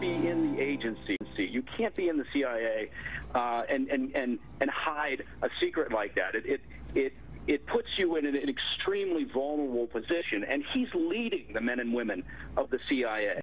be in the agency. You can't be in the CIA and hide a secret like that. It puts you in an extremely vulnerable position, and he's leading the men and women of the CIA.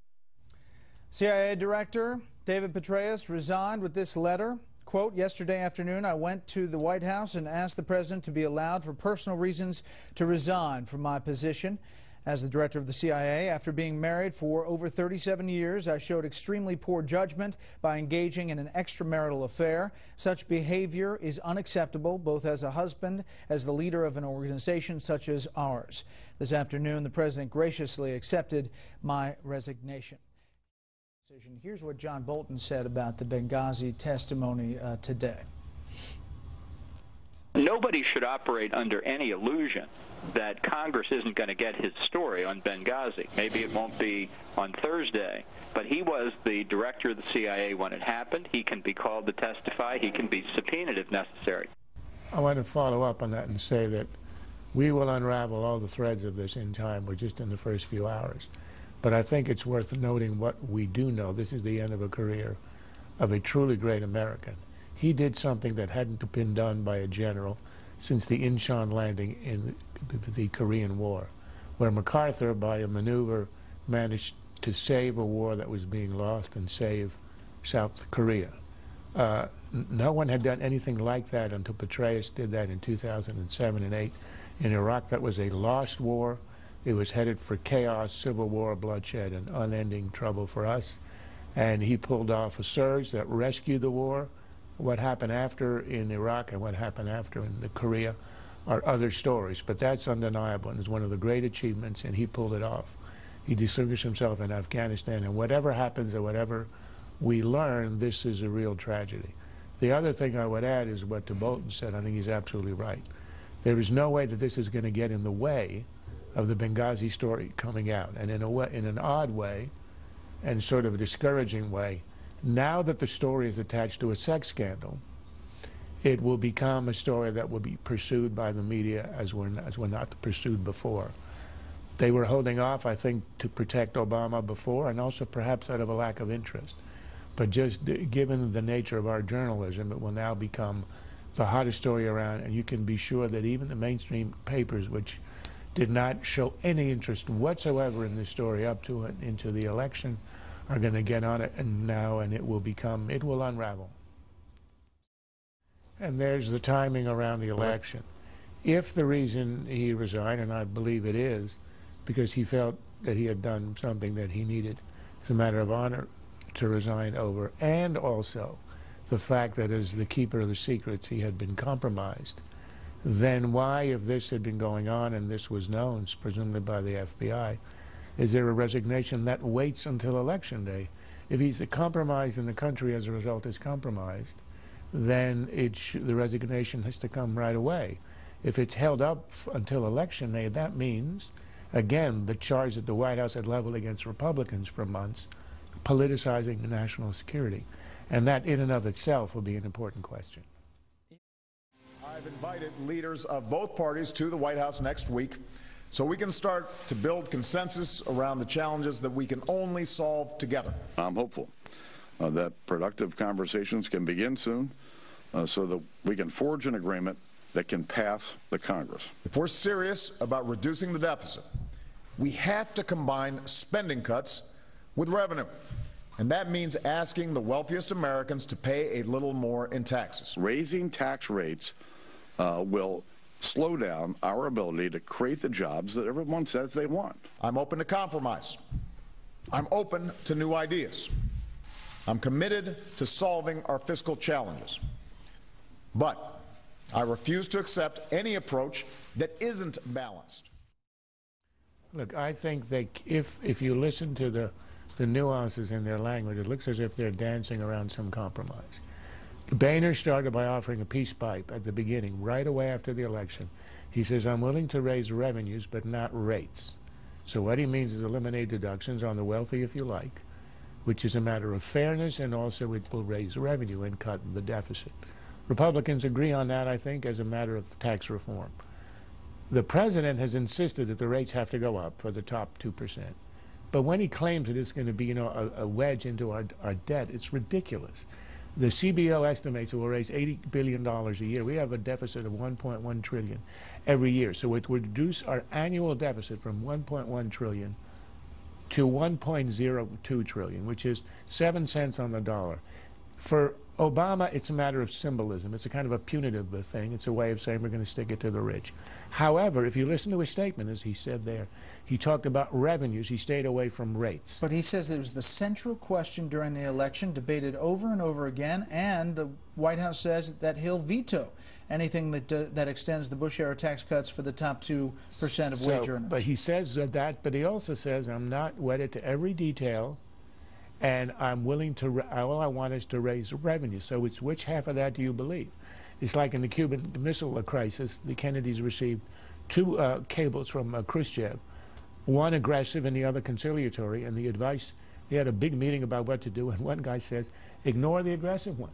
CIA Director David Petraeus resigned with this letter. Quote, yesterday afternoon, I went to the White House and asked the president to be allowed for personal reasons to resign from my position as the director of the CIA. After being married for over 37 years, I showed extremely poor judgment by engaging in an extramarital affair. Such behavior is unacceptable, both as a husband, as the leader of an organization such as ours. This afternoon, the president graciously accepted my resignation. Here's what John Bolton said about the Benghazi testimony today. Nobody should operate under any illusion that Congress isn't going to get his story on Benghazi. Maybe it won't be on Thursday, but he was the director of the CIA when it happened. He can be called to testify. He can be subpoenaed if necessary. I want to follow up on that and say that we will unravel all the threads of this in time. We're just in the first few hours. But I think it's worth noting what we do know. This is the end of a career of a truly great American. He did something that hadn't been done by a general since the Incheon landing in the Korean War, where MacArthur, by a maneuver, managed to save a war that was being lost and save South Korea. No one had done anything like that until Petraeus did that in 2007 and 8. In Iraq, that was a lost war. It was headed for chaos, civil war, bloodshed, and unending trouble for us. And he pulled off a surge that rescued the war. What happened after in Iraq and what happened after in the Korea are other stories, but that's undeniable and is one of the great achievements, and he pulled it off. He distinguished himself in Afghanistan, and whatever happens or whatever we learn, this is a real tragedy. The other thing I would add is what Bolton said. I think he's absolutely right. There is no way that this is going to get in the way of the Benghazi story coming out, and in an odd way and sort of a discouraging way, now that the story is attached to a sex scandal, it will become a story that will be pursued by the media as were not pursued before. They were holding off, I think, to protect Obama before, and also perhaps out of a lack of interest. But just given the nature of our journalism, it will now become the hottest story around, and you can be sure that even the mainstream papers, which did not show any interest whatsoever in this story up to it into the election, are going to get on it and it will unravel. And there's the timing around the election. If the reason he resigned, and I believe it is, because he felt that he had done something that he needed, it's a matter of honor to resign over, and also the fact that as the keeper of the secrets he had been compromised, then why, if this had been going on and this was known, presumably by the FBI, is there a resignation that waits until Election Day? If he's compromised and the country as a result is compromised, then the resignation has to come right away. If it's held up until Election Day, that means, again, the charge that the White House had leveled against Republicans for months, politicizing the national security. And that in and of itself will be an important question. I've invited leaders of both parties to the White House next week so we can start to build consensus around the challenges that we can only solve together. I'm hopeful that productive conversations can begin soon so that we can forge an agreement that can pass the Congress. If we're serious about reducing the deficit, we have to combine spending cuts with revenue. And that means asking the wealthiest Americans to pay a little more in taxes. Raising tax rates will slow down our ability to create the jobs that everyone says they want. I'm open to compromise. I'm open to new ideas. I'm committed to solving our fiscal challenges. But I refuse to accept any approach that isn't balanced. Look, I think that if you listen to the nuances in their language, it looks as if they're dancing around some compromise. Boehner started by offering a peace pipe at the beginning, right away after the election. He says, I'm willing to raise revenues, but not rates. So what he means is eliminate deductions on the wealthy, if you like, which is a matter of fairness, and also it will raise revenue and cut the deficit. Republicans agree on that, I think, as a matter of tax reform. The president has insisted that the rates have to go up for the top 2%. But when he claims that it's going to be, a wedge into our debt, it's ridiculous. The CBO estimates it will raise $80 billion a year. We have a deficit of $1.1 trillion every year. So it would reduce our annual deficit from $1.1 trillion to $1.02 trillion, which is 7 cents on the dollar. For Obama, it's a matter of symbolism. It's a kind of a punitive thing. It's a way of saying we're going to stick it to the rich. However, if you listen to his statement, as he said there, he talked about revenues. He stayed away from rates. But he says it was the central question during the election, debated over and over again, and the White House says that he'll veto anything that extends the Bush-era tax cuts for the top 2% of wage earners. But he says that, but he also says, I'm not wedded to every detail, and I'm willing to, all I want is to raise revenue. So it's which half of that do you believe? It's like in the Cuban Missile Crisis, the Kennedys received 2 cables from Khrushchev, one aggressive and the other conciliatory, and the advice, they had a big meeting about what to do, and one guy says, ignore the aggressive one.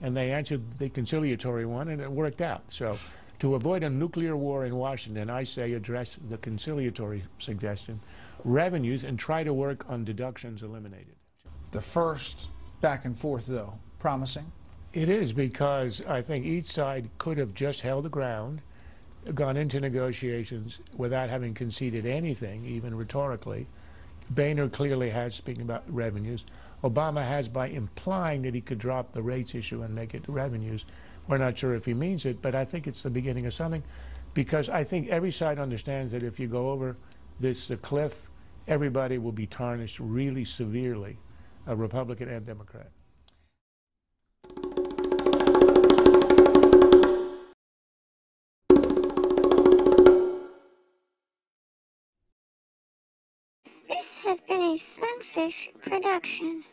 And they answered the conciliatory one, and it worked out. So to avoid a nuclear war in Washington, I say address the conciliatory suggestion, revenues, and try to work on deductions eliminated. The first back and forth, though, promising? It is, because I think each side could have just held the ground, gone into negotiations without having conceded anything, even rhetorically. Boehner clearly has, speaking about revenues. Obama has by implying that he could drop the rates issue and make it revenues. We're not sure if he means it, but I think it's the beginning of something, because I think every side understands that if you go over this cliff, everybody will be tarnished really severely, a Republican and Democrat. This has been a Sunfish production.